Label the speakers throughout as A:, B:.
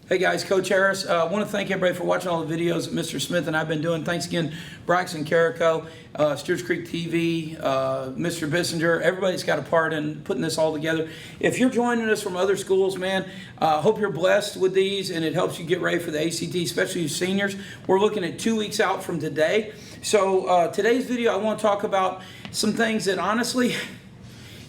A: Hey guys, Coach Harris. I want to thank everybody for watching all the videos that Mr. Smith and I have been doing. Thanks again, Braxton Carrico, Stewart's Creek TV, Mr. Bissinger. Everybody's got a part in putting this all together. If you're joining us from other schools, man, hope you're blessed with these and it helps you get ready for the ACT, especially you seniors. We're looking at 2 weeks out from today. So today's video, I want to talk about some things that honestly,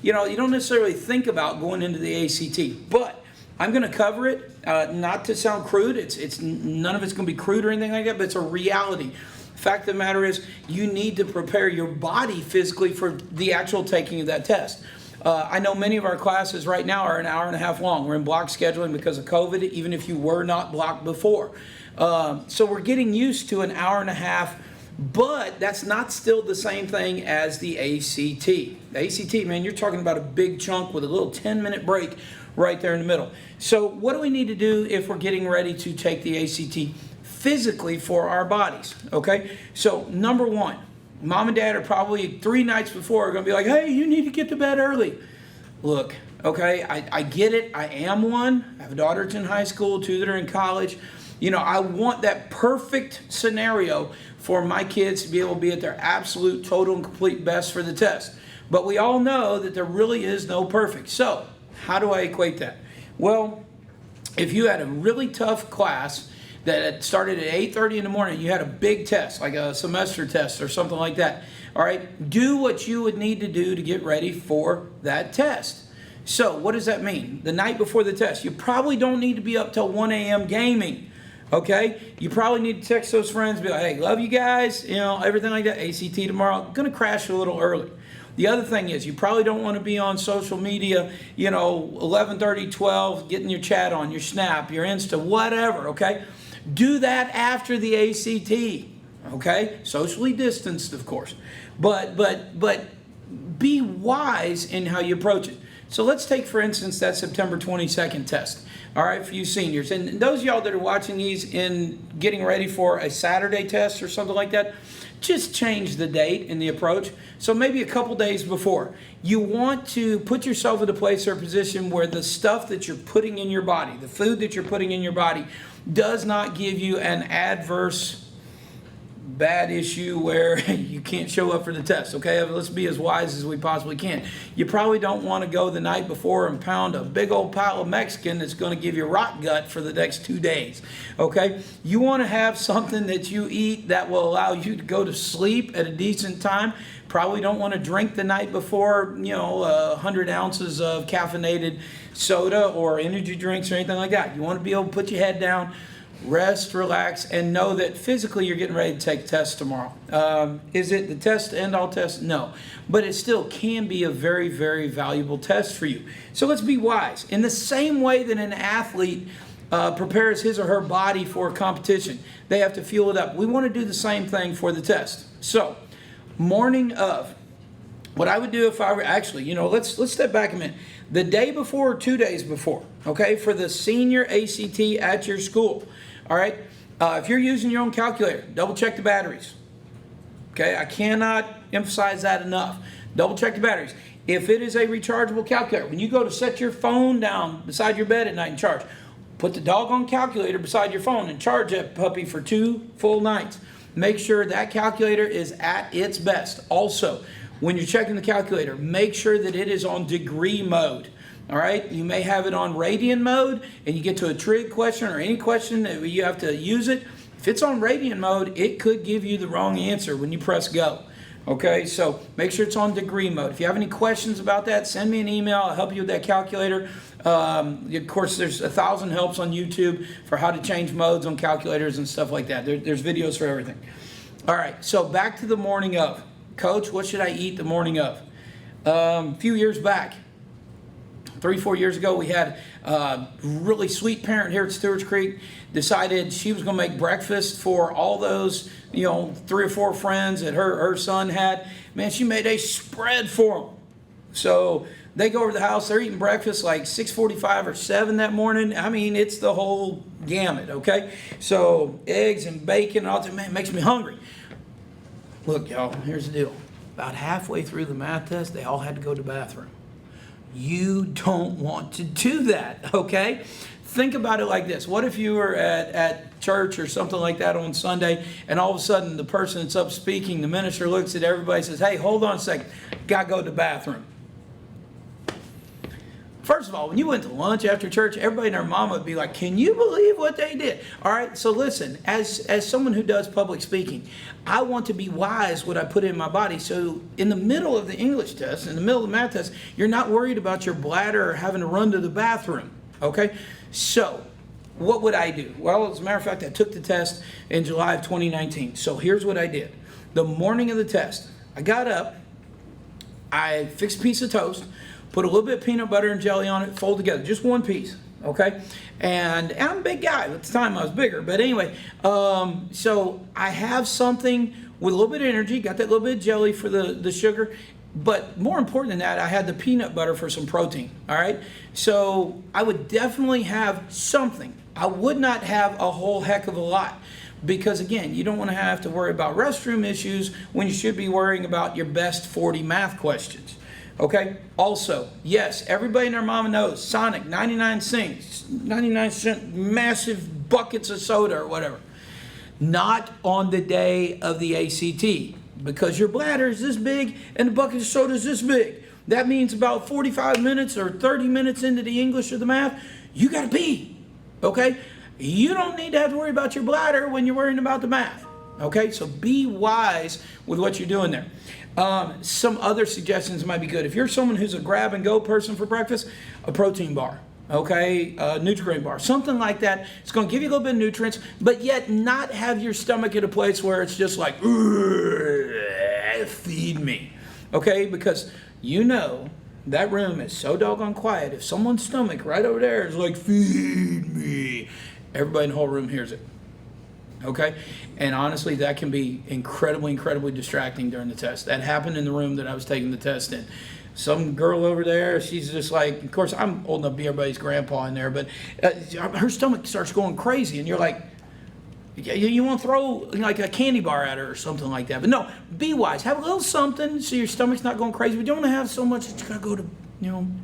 A: you don't necessarily think about going into the ACT, but I'm going to cover it, not to sound crude. It's none of it's going to be crude or anything like that, but it's a reality. Fact of the matter is, you need to prepare your body physically for the actual taking of that test. I know many of our classes right now are an hour and a half long. We're in block scheduling because of COVID, even if you were not blocked before. So we're getting used to an hour and a half, but that's not still the same thing as the ACT. The ACT, man, you're talking about a big chunk with a little 10-minute break right there in the middle. So what do we need to do if we're getting ready to take the ACT physically for our bodies? Okay, so number one, mom and dad are probably 3 nights before going to be like, hey, you need to get to bed early. Look, okay, I get it. I am one. I have a daughter that's in high school, 2 that are in college. I want that perfect scenario for my kids to be able to be at their absolute, total, and complete best for the test. But we all know that there really is no perfect. So how do I equate that? Well, if you had a really tough class that started at 8:30 in the morning, you had a big test, like a semester test or something like that, all right, do what you would need to do to get ready for that test. So what does that mean? The night before the test, you probably don't need to be up till 1 a.m. gaming, okay? You probably need to text those friends, be like, hey, love you guys, everything like that, ACT tomorrow, I'm gonna crash a little early. The other thing is, you probably don't want to be on social media, 11:30, 12, getting your chat on, your Snap, your Insta, whatever, okay? Do that after the ACT, okay? Socially distanced, of course. But be wise in how you approach it. So let's take, for instance, that September 22nd test, all right, for you seniors. And those of y'all that are watching these in getting ready for a Saturday test or something like that, just change the date and the approach. So maybe a couple days before. You want to put yourself in a place or a position where the stuff that you're putting in your body, the food that you're putting in your body, does not give you an adverse bad issue where you can't show up for the test, okay? Let's be as wise as we possibly can. You probably don't want to go the night before and pound a big old pile of Mexican that's going to give you rot gut for the next 2 days, okay? You want to have something that you eat that will allow you to go to sleep at a decent time. Probably don't want to drink the night before, 100 ounces of caffeinated soda or energy drinks or anything like that. You want to be able to put your head down, rest, relax, and know that physically you're getting ready to take tests tomorrow. Is it the test, end all test? No. But it still can be a very, very valuable test for you. So let's be wise. In the same way that an athlete prepares his or her body for a competition, they have to fuel it up. We want to do the same thing for the test. So, morning of, what I would do if I were actually, let's step back a minute. The day before or 2 days before, okay, for the senior ACT at your school, all right, if you're using your own calculator, double check the batteries, okay? I cannot emphasize that enough. Double check the batteries. If it is a rechargeable calculator, when you go to set your phone down beside your bed at night and charge, put the doggone calculator beside your phone and charge that puppy for 2 full nights. Make sure that calculator is at its best. Also, when you're checking the calculator, make sure that it is on degree mode. All right, you may have it on radian mode and you get to a trig question or any question that you have to use it. If it's on radian mode, it could give you the wrong answer when you press go. Okay, so make sure it's on degree mode. If you have any questions about that, send me an email. I'll help you with that calculator. Of course, there's 1,000 helps on YouTube for how to change modes on calculators and stuff like that. There's videos for everything. All right, so back to the morning of. Coach, what should I eat the morning of? A few years back, 3-4 years ago, we had a really sweet parent here at Stewart's Creek decided she was going to make breakfast for all those, 3 or 4 friends that her son had. Man, she made a spread for them. So they go over to the house, they're eating breakfast like 6:45 or 7 that morning. I mean, it's the whole gamut, okay? So eggs and bacon and all that, man, it makes me hungry. Look, y'all, here's the deal. About halfway through the math test, they all had to go to the bathroom. You don't want to do that, okay? Think about it like this. What if you were at church or something like that on Sunday, and all of a sudden the person that's up speaking, the minister looks at everybody and says, hey, hold on a second, got to go to the bathroom. First of all, when you went to lunch after church, everybody and their mama would be like, can you believe what they did? All right, so listen, as someone who does public speaking, I want to be wise what I put in my body. So in the middle of the English test, in the middle of the math test, you're not worried about your bladder or having to run to the bathroom, okay? So what would I do? Well, as a matter of fact, I took the test in July of 2019. So here's what I did. The morning of the test, I got up, I fixed a piece of toast, put a little bit of peanut butter and jelly on it, fold together, just one piece, okay? And I'm a big guy. At the time, I was bigger. But anyway, so I have something with a little bit of energy, got that little bit of jelly for the sugar. But more important than that, I had the peanut butter for some protein, all right? So I would definitely have something. I would not have a whole heck of a lot. Because again, you don't want to have to worry about restroom issues when you should be worrying about your best 40 math questions. Okay, also, yes, everybody and their mama knows Sonic, 99 cent massive buckets of soda or whatever. Not on the day of the ACT, because your bladder is this big and the bucket of soda is this big. That means about 45 minutes or 30 minutes into the English or the math, you got to pee, okay? You don't need to have to worry about your bladder when you're worrying about the math. Okay, so be wise with what you're doing there. Some other suggestions might be good. If you're someone who's a grab and go person for breakfast, a protein bar, okay, a Nutri-Grain bar, something like that. It's going to give you a little bit of nutrients, but yet not have your stomach at a place where it's just like, feed me, okay? Because you know that room is so doggone quiet. If someone's stomach right over there is like, feed me, everybody in the whole room hears it. Okay, and honestly, that can be incredibly distracting during the test. That happened in the room that I was taking the test in. Some girl over there, she's just like, of course, I'm old enough to be everybody's grandpa in there, but her stomach starts going crazy, and you're like, you want to throw like a candy bar at her or something like that. But no, be wise. Have a little something so your stomach's not going crazy. We don't want to have so much that you got to go to,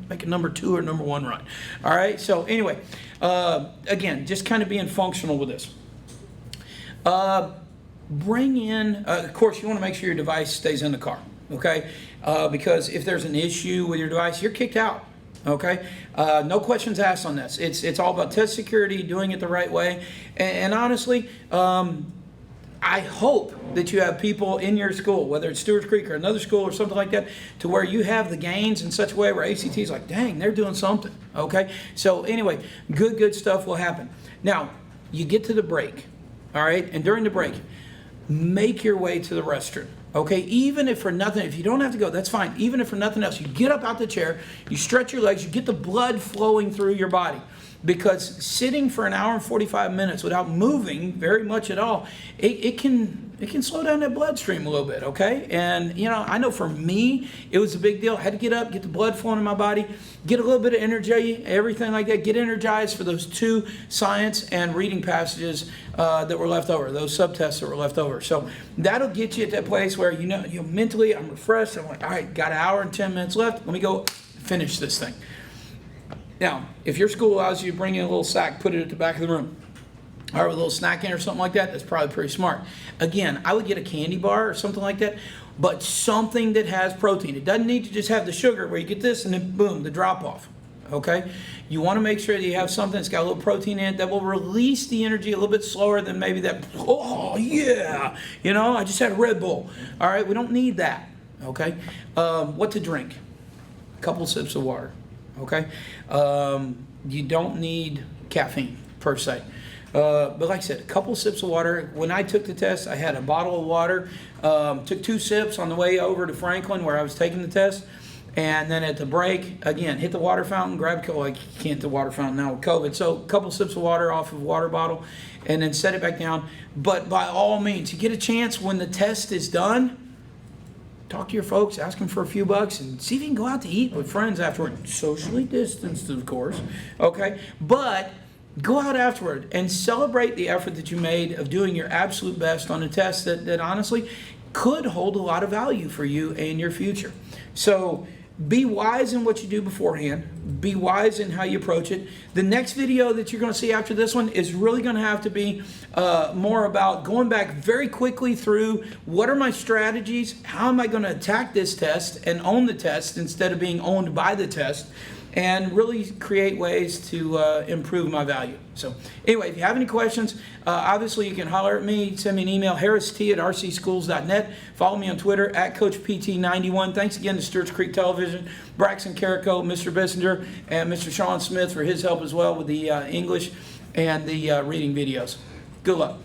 A: make a number 2 or number 1 run. All right, so anyway, again, just kind of being functional with this. Bring in, of course, you want to make sure your device stays in the car, okay? Because if there's an issue with your device, you're kicked out, okay? No questions asked on this. It's all about test security, doing it the right way. And honestly, I hope that you have people in your school, whether it's Stewart's Creek or another school or something like that, to where you have the gains in such a way where ACT is like, dang, they're doing something, okay? So anyway, good stuff will happen. Now, you get to the break. All right, and during the break, make your way to the restroom. Okay, even if for nothing, if you don't have to go, that's fine. Even if for nothing else, you get up out the chair, you stretch your legs, you get the blood flowing through your body. Because sitting for an hour and 45 minutes without moving very much at all, it can slow down that bloodstream a little bit, okay? And, I know for me, it was a big deal. I had to get up, get the blood flowing in my body, get a little bit of energy, everything like that, get energized for those 2 science and reading passages that were left over, those subtests that were left over. So that'll get you at that place where, mentally, I'm refreshed. I'm like, all right, got an hour and 10 minutes left. Let me go finish this thing. Now, if your school allows you to bring in a little sack, put it at the back of the room, or a little snack in or something like that, that's probably pretty smart. Again, I would get a candy bar or something like that, but something that has protein. It doesn't need to just have the sugar where you get this and then boom, the drop off. Okay? You want to make sure that you have something that's got a little protein in it that will release the energy a little bit slower than maybe that, oh yeah, I just had a Red Bull. All right, we don't need that. Okay? What to drink? A couple sips of water. Okay? You don't need caffeine per se. But like I said, a couple sips of water. When I took the test, I had a bottle of water. Took 2 sips on the way over to Franklin where I was taking the test. And then at the break, again, hit the water fountain, grab, you can't hit the water fountain now with COVID. So a couple sips of water off of a water bottle and then set it back down. But by all means, you get a chance when the test is done, talk to your folks, ask them for a few bucks, and see if you can go out to eat with friends afterward. Socially distanced, of course, okay? But go out afterward and celebrate the effort that you made of doing your absolute best on a test that honestly could hold a lot of value for you and your future. So Be wise in what you do beforehand. Be wise in how you approach it. The next video that you're going to see after this one is really going to have to be more about going back very quickly through what are my strategies, how am I going to attack this test and own the test instead of being owned by the test, and really create ways to improve my value. So anyway, if you have any questions, obviously you can holler at me, send me an email, harrist@rcschools.net. Follow me on Twitter, @CoachPT91. Thanks again to Stewart's Creek Television, Braxton Carrico, Mr. Bissinger, and Mr. Sean Smith for his help as well with the English and the reading videos. Good luck.